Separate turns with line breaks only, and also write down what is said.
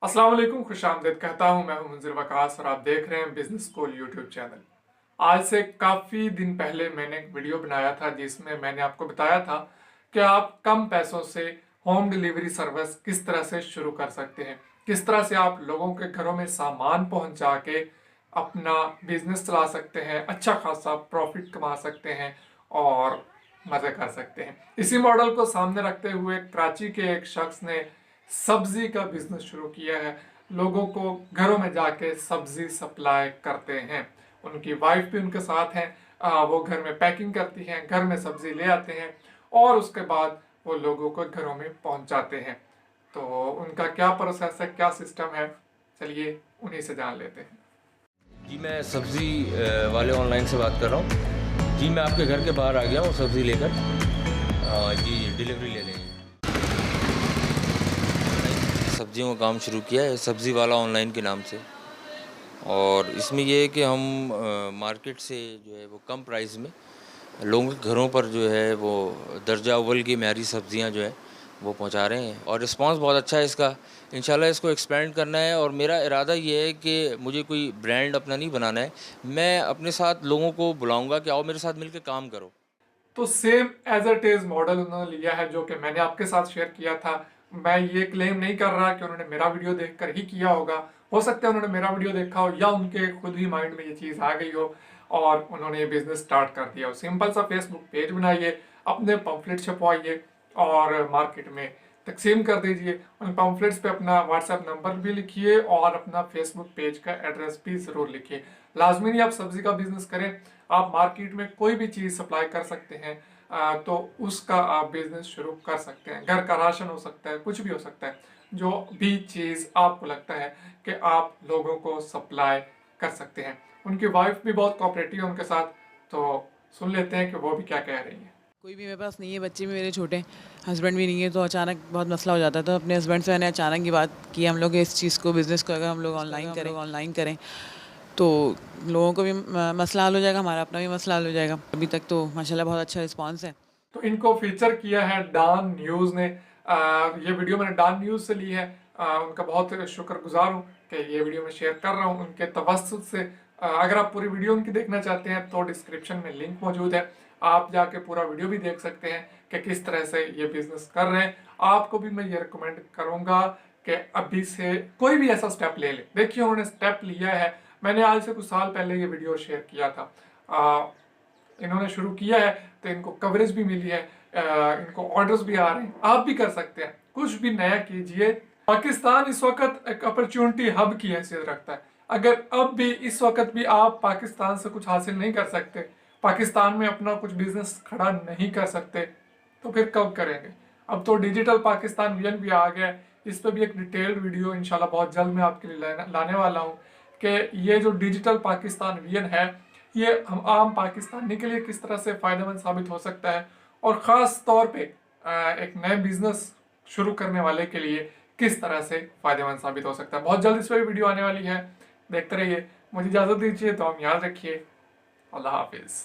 अस्सलाम वालेकुम, खुश आमदीद कहता हूं। मैं हूं मुंजिर वकास और आप देख रहे हैं बिजनेस स्कूल यूट्यूब चैनल। आज से काफ़ी दिन पहले मैंने एक वीडियो बनाया था जिसमें मैंने आपको बताया था कि आप कम पैसों से होम डिलीवरी सर्विस किस तरह से शुरू कर सकते हैं, किस तरह से आप लोगों के घरों में सामान पहुंचा के अपना बिजनेस चला सकते हैं, अच्छा खासा प्रॉफिट कमा सकते हैं और मज़े कर सकते हैं। इसी मॉडल को सामने रखते हुए कराची के एक शख्स ने सब्जी का बिजनेस शुरू किया है। लोगों को घरों में जाके सब्जी सप्लाई करते हैं। उनकी वाइफ भी उनके साथ हैं। वो घर में पैकिंग करती हैं, घर में सब्जी ले आते हैं और उसके बाद वो लोगों को घरों में पहुंचाते हैं। तो उनका क्या प्रोसेस है, क्या सिस्टम है, चलिए उन्हीं से जान लेते हैं।
जी, मैं सब्ज़ी वाले ऑनलाइन से बात कर रहा हूँ। जी, मैं आपके घर के बाहर आ गया हूँ सब्ज़ी लेकर। जी, डिलीवरी ले लें। सब्जियों का काम शुरू किया है सब्ज़ी वाला ऑनलाइन के नाम से। और इसमें ये है कि हम मार्केट से जो है वो कम प्राइस में लोगों के घरों पर जो है वो दर्जा अव्वल की म्यारी सब्ज़ियाँ जो है वो पहुँचा रहे हैं और रिस्पांस बहुत अच्छा है इसका। इंशाल्लाह इसको एक्सपेंड करना है और मेरा इरादा ये है कि मुझे कोई ब्रांड अपना नहीं बनाना है। मैं अपने साथ लोगों को बुलाऊँगा कि आओ मेरे साथ मिलके काम करो।
तो same as it is model उन्होंने लिया है जो कि मैंने आपके साथ शेयर किया था। मैं ये क्लेम नहीं कर रहा कि उन्होंने मेरा वीडियो देखकर ही किया होगा। हो सकता है उन्होंने मेरा वीडियो देखा हो या उनके खुद ही माइंड में ये चीज़ आ गई हो और उन्होंने ये बिजनेस स्टार्ट कर दिया हो। सिंपल सा फेसबुक पेज बनाइए, अपने पंफलेट छपवाइए और मार्केट में तकसीम कर दीजिए। उन पंफलेट्स पे अपना व्हाट्सएप नंबर भी लिखिए और अपना फेसबुक पेज का एड्रेस भी ज़रूर लिखिए। लाजमी नहीं आप सब्जी का बिजनेस करें, आप मार्केट में कोई भी चीज़ सप्लाई कर सकते हैं। तो उसका आप बिजनेस शुरू कर सकते हैं। घर का राशन हो सकता है, कुछ भी हो सकता है, जो भी चीज़ आपको लगता है कि आप लोगों को सप्लाई कर सकते हैं। उनकी वाइफ भी बहुत कोऑपरेटिव है उनके साथ, तो सुन लेते हैं कि वो भी क्या कह रही है।
कोई भी मेरे पास नहीं है, बच्चे भी मेरे छोटे, हस्बैंड भी नहीं है, तो अचानक बहुत मसला हो जाता है। तो अपने हस्बैंड से मैंने अचानक ये बात की, हम लोग इस चीज़ को, बिज़नेस को अगर हम लोग ऑनलाइन करें तो लोगों को भी मसला हल हो जाएगा, हमारा अपना भी मसला हल हो जाएगा। अभी तक तो माशाल्लाह बहुत अच्छा रिस्पॉन्स है।
तो इनको फीचर किया है डान न्यूज़ ने। ये वीडियो मैंने डान न्यूज़ से ली है। उनका बहुत शुक्रगुजार हूँ कि ये वीडियो मैं शेयर कर रहा हूँ उनके तवस्सुत से। अगर आप पूरी वीडियो उनकी देखना चाहते हैं तो डिस्क्रिप्शन में लिंक मौजूद है, आप जाके पूरा वीडियो भी देख सकते हैं कि किस तरह से ये बिजनेस कर रहे हैं। आपको भी मैं ये रिकमेंड करूँगा कि अभी से कोई भी ऐसा स्टेप ले ले। देखिए उन्होंने स्टेप लिया है। मैंने आज से कुछ साल पहले ये वीडियो शेयर किया था। इन्होंने शुरू किया है तो इनको कवरेज भी मिली है, इनको ऑर्डर्स भी आ रहे हैं। आप भी कर सकते हैं, कुछ भी नया कीजिए। पाकिस्तान इस वक्त एक अपॉर्चुनिटी हब की हैसियत रखता है। अगर अब भी इस वक्त भी आप पाकिस्तान से कुछ हासिल नहीं कर सकते, पाकिस्तान में अपना कुछ बिजनेस खड़ा नहीं कर सकते, तो फिर कब करेंगे। अब तो डिजिटल पाकिस्तान विजन भी आ गया है। इस पर भी एक डिटेल्ड वीडियो इंशाल्लाह बहुत जल्द मैं आपके लिए लाने वाला हूँ कि ये जो डिजिटल पाकिस्तान विजन है ये हम आम पाकिस्तानी के लिए किस तरह से फ़ायदेमंद साबित हो सकता है और ख़ास तौर पे एक नए बिजनेस शुरू करने वाले के लिए किस तरह से फ़ायदेमंद साबित हो सकता है। बहुत जल्द इस पर भी वीडियो आने वाली है, देखते रहिए। मुझे इजाज़त दीजिए, तो हम याद रखिए। अल्लाह हाफिज़।